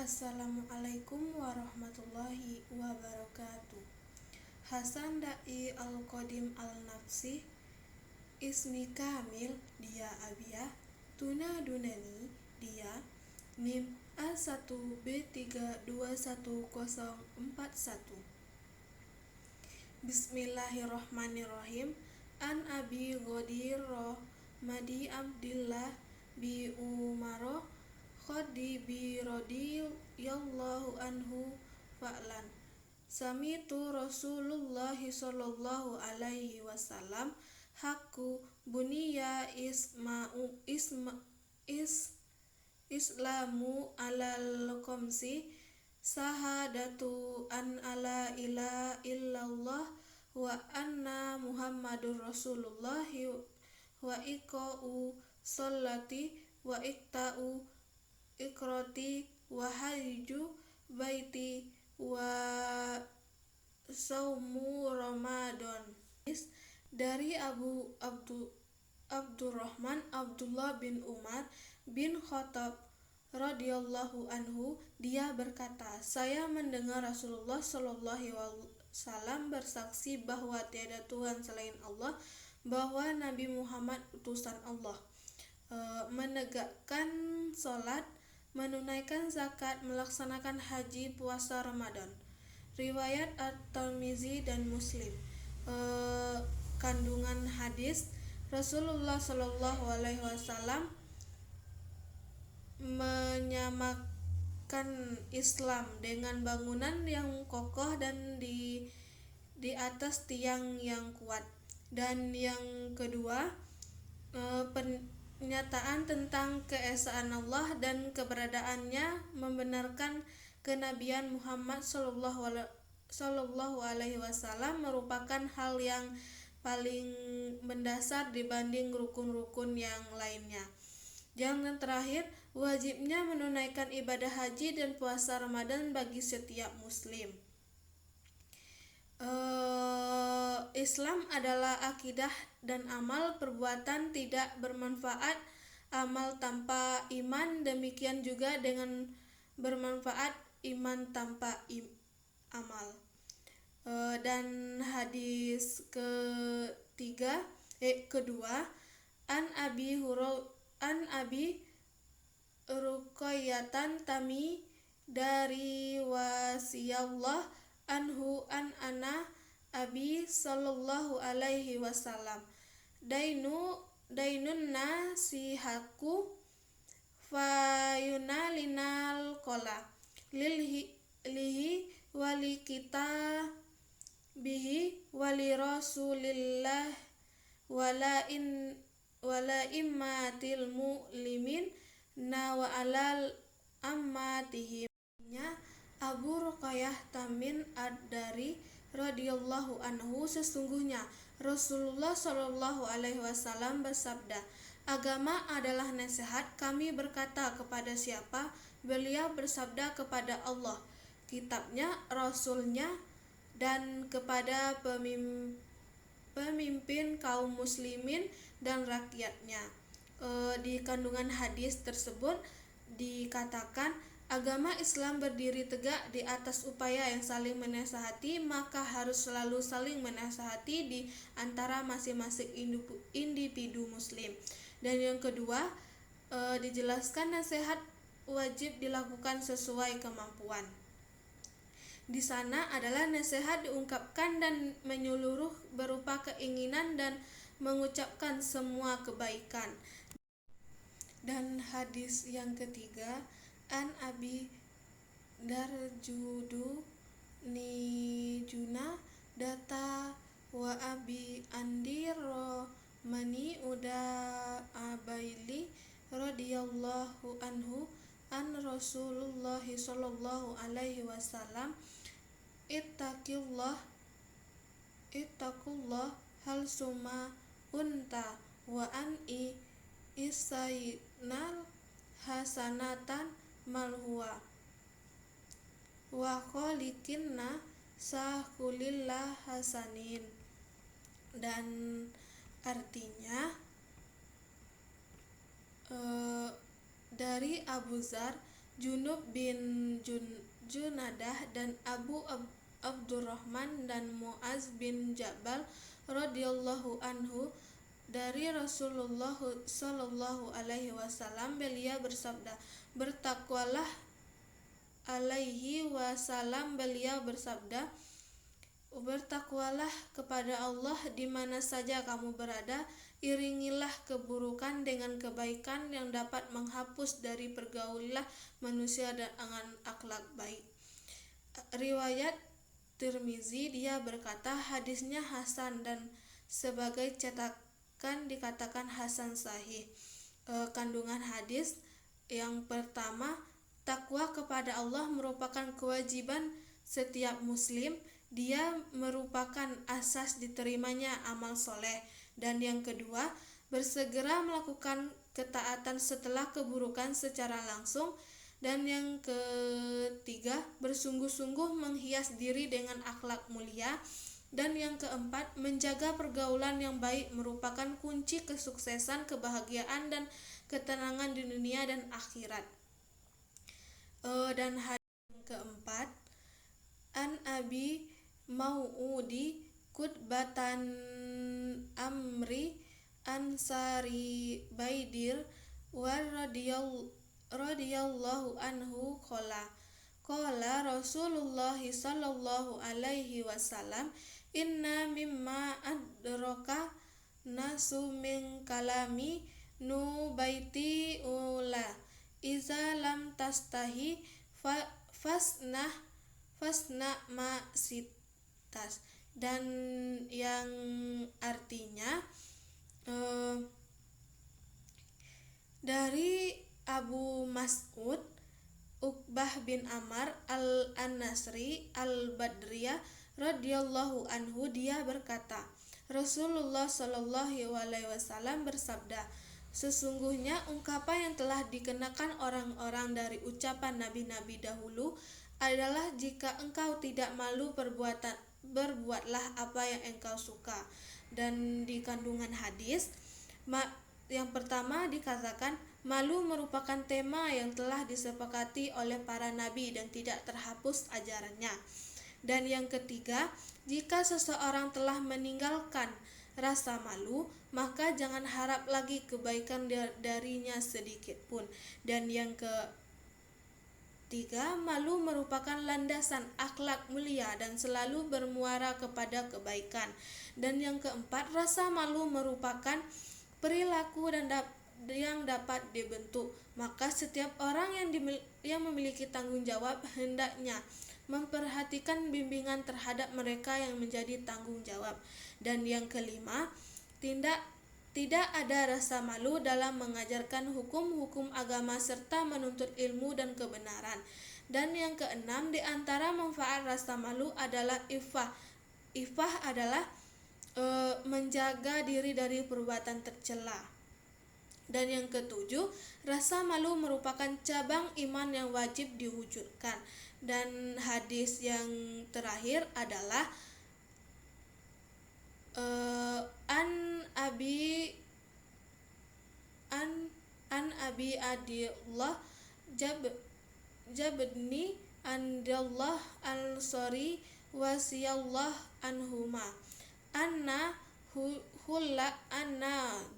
Assalamualaikum warahmatullahi wabarakatuh. Hasan Da'i Al-Qadim Al-Nafsi, Ismi Kamil dia Abiyah, Tuna Dunani dia, NIM A1B321041. Bismillahirrahmanirrahim. An Abi Ghadir Madi Abdillah bi Umaro Khadibi radhiyallahu anhu fa'lan. Sami'tu Rasulullah sallallahu alaihi wasallam haku buniya islamu alal qamsi sahadatu an ala ilaha illallah wa anna muhammadur rasulullah wa iqa'u sholati wa ikta'u ikroti wa hajju baiti wa saumu Ramadan. Dari Abdurrahman Abdullah bin Umar bin Khattab radhiyallahu anhu, dia berkata, saya mendengar Rasulullah sallallahu alaihi wasallam bersaksi bahwa tiada Tuhan selain Allah, bahwa Nabi Muhammad utusan Allah, menegakkan sholat, menunaikan zakat, melaksanakan haji, puasa Ramadan. Riwayat At-Tirmizi dan Muslim. Kandungan hadis, Rasulullah Shallallahu Alaihi Wasallam menyamakan Islam dengan bangunan yang kokoh dan di atas tiang yang kuat. Dan yang kedua, pernyataan tentang keesaan Allah dan keberadaannya, membenarkan kenabian Muhammad Sallallahu Alaihi Wasallam merupakan hal yang paling mendasar dibanding rukun-rukun yang lainnya. Yang terakhir, wajibnya menunaikan ibadah haji dan puasa Ramadan bagi setiap muslim. Islam adalah akidah dan amal perbuatan tidak bermanfaat, amal tanpa iman, demikian juga dengan bermanfaat iman tanpa amal. Dan hadis kedua, an Abi Ruqayyatan Tami dari wasiyallah anhu an ana Abi sallallahu alaihi wasallam dainun nasihaku fayunalinal kola lihi wali kita bihi wali rasulillah wala immatil mu'limin na wa alal ammatihim. Abu Ruqayyah Tamim ad-Dari radhiyallahu anhu, sesungguhnya Rasulullah Shallallahu alaihi wasallam bersabda, agama adalah nasihat. Kami berkata, kepada siapa? Beliau bersabda, kepada Allah, kitabnya, rasulnya, dan kepada pemimpin kaum muslimin dan rakyatnya. Di kandungan hadis tersebut dikatakan, agama Islam berdiri tegak di atas upaya yang saling menasihati, maka harus selalu saling menasihati di antara masing-masing individu muslim. Dan yang kedua, dijelaskan nasihat wajib dilakukan sesuai kemampuan. Di sana adalah nasihat diungkapkan dan menyeluruh berupa keinginan dan mengucapkan semua kebaikan. Dan hadis yang ketiga, an Abi Darjudu Nijuna Data wa Abi Andiro Mani Uda Abaili radhiyallahu anhu an Rasulullah sallallahu alaihi wasallam ittaqullah hal suma unta wa an isainal hasanatan malhuwa wa kholikinna sahulillah hasanin. Dan artinya, dari Abu Dzar Junub bin Junadah dan Abdurrahman dan Muaz bin Jabal radhiyallahu anhu dari Rasulullah sallallahu alaihi wasallam, beliau bersabda, bertakwalah alaihi wasallam, beliau bersabda, bertakwalah kepada Allah di mana saja kamu berada, iringilah keburukan dengan kebaikan yang dapat menghapus dari pergaulan manusia dengan akhlak baik. Riwayat Tirmizi, dia berkata hadisnya hasan dan sebagai cetakan dikatakan hasan sahih. Kandungan hadis yang pertama, takwa kepada Allah merupakan kewajiban setiap muslim. Dia merupakan asas diterimanya amal soleh. Dan yang kedua, bersegera melakukan ketaatan setelah keburukan secara langsung. Dan yang ketiga, bersungguh-sungguh menghias diri dengan akhlak mulia. Dan yang keempat, menjaga pergaulan yang baik merupakan kunci kesuksesan, kebahagiaan, dan ketenangan di dunia dan akhirat. Dan hadis yang keempat, an Abi Mau'udi Kutbatan Amri Ansari Baidir wa radhiyallahu anhu qala Rasulullah sallallahu alaihi wasallam, inna mimma adraka nasu min kalami nubaiti ula iza lam tastahi fasna ma sitas. Dan yang artinya dari Abu Mas'ud Uqbah bin Amr al-Nasri al-Badriyah radhiyallahu anhu, dia berkata, Rasulullah sallallahu alaihi wasallam bersabda, sesungguhnya ungkapan yang telah dikenakan orang-orang dari ucapan nabi-nabi dahulu adalah, jika engkau tidak malu berbuatlah apa yang engkau suka. Dan di kandungan hadis yang pertama dikatakan, malu merupakan tema yang telah disepakati oleh para nabi dan tidak terhapus ajarannya. Dan yang ketiga, jika seseorang telah meninggalkan rasa malu, maka jangan harap lagi kebaikan darinya sedikit pun. Dan yang ketiga, malu merupakan landasan akhlak mulia dan selalu bermuara kepada kebaikan. Dan yang keempat, rasa malu merupakan perilaku yang dapat dibentuk. Maka setiap orang yang memiliki tanggung jawab hendaknya memperhatikan bimbingan terhadap mereka yang menjadi tanggung jawab. Dan yang kelima, tidak ada rasa malu dalam mengajarkan hukum-hukum agama serta menuntut ilmu dan kebenaran. Dan yang keenam, di antara manfaat rasa malu adalah ifah. Ifah adalah menjaga diri dari perbuatan tercela. Dan yang ketujuh, rasa malu merupakan cabang iman yang wajib diwujudkan. Dan hadis yang terakhir adalah an Abi Adillah Jabni andallah al-sari wasiyallah anhuma anna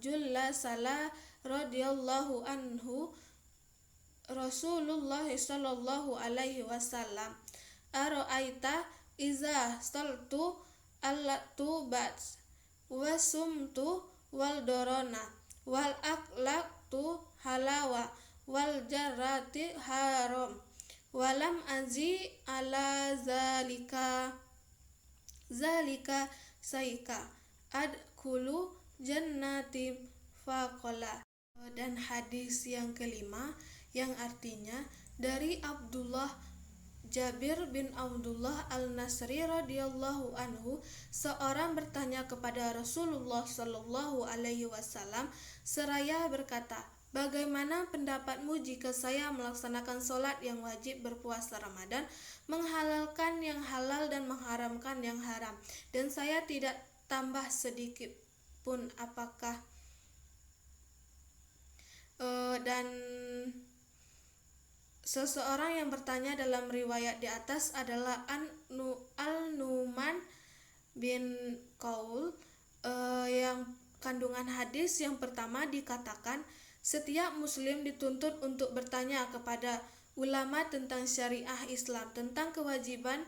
julla salah radhiyallahu anhu Rasulullah sallallahu alaihi wasallam, ara'aita iza saltu allatu bats wasumtu wal dorona wal aklaktu halawa wal jarati haram walam azi ala zalika saika adkhulu jannati faqala. Dan hadis yang kelima yang artinya dari Jabir bin Abdullah al-Nasri radhiyallahu anhu, seorang bertanya kepada Rasulullah sallallahu alaihi wasallam seraya berkata, bagaimana pendapatmu jika saya melaksanakan sholat yang wajib, berpuasa Ramadan, menghalalkan yang halal dan mengharamkan yang haram, dan saya tidak tambah sedikit pun, apakah dan Seseorang yang bertanya dalam riwayat di atas adalah Al-Nu'man bin Qaul. Yang kandungan hadis yang pertama dikatakan, setiap muslim dituntut untuk bertanya kepada ulama tentang syariah Islam, tentang kewajiban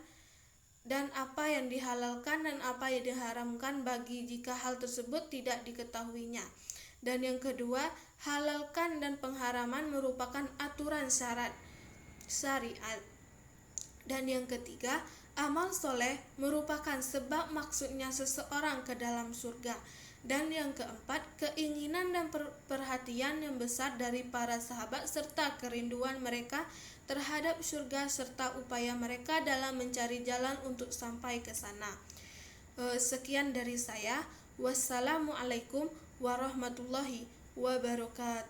dan apa yang dihalalkan dan apa yang diharamkan bagi jika hal tersebut tidak diketahuinya. Dan yang kedua, halalkan dan pengharaman merupakan aturan syarat syariat. Dan yang ketiga, amal soleh merupakan sebab maksudnya seseorang ke dalam surga. Dan yang keempat, keinginan dan perhatian yang besar dari para sahabat serta kerinduan mereka terhadap surga serta upaya mereka dalam mencari jalan untuk sampai ke sana. Sekian dari saya. Wassalamualaikum warahmatullahi wabarakatuh.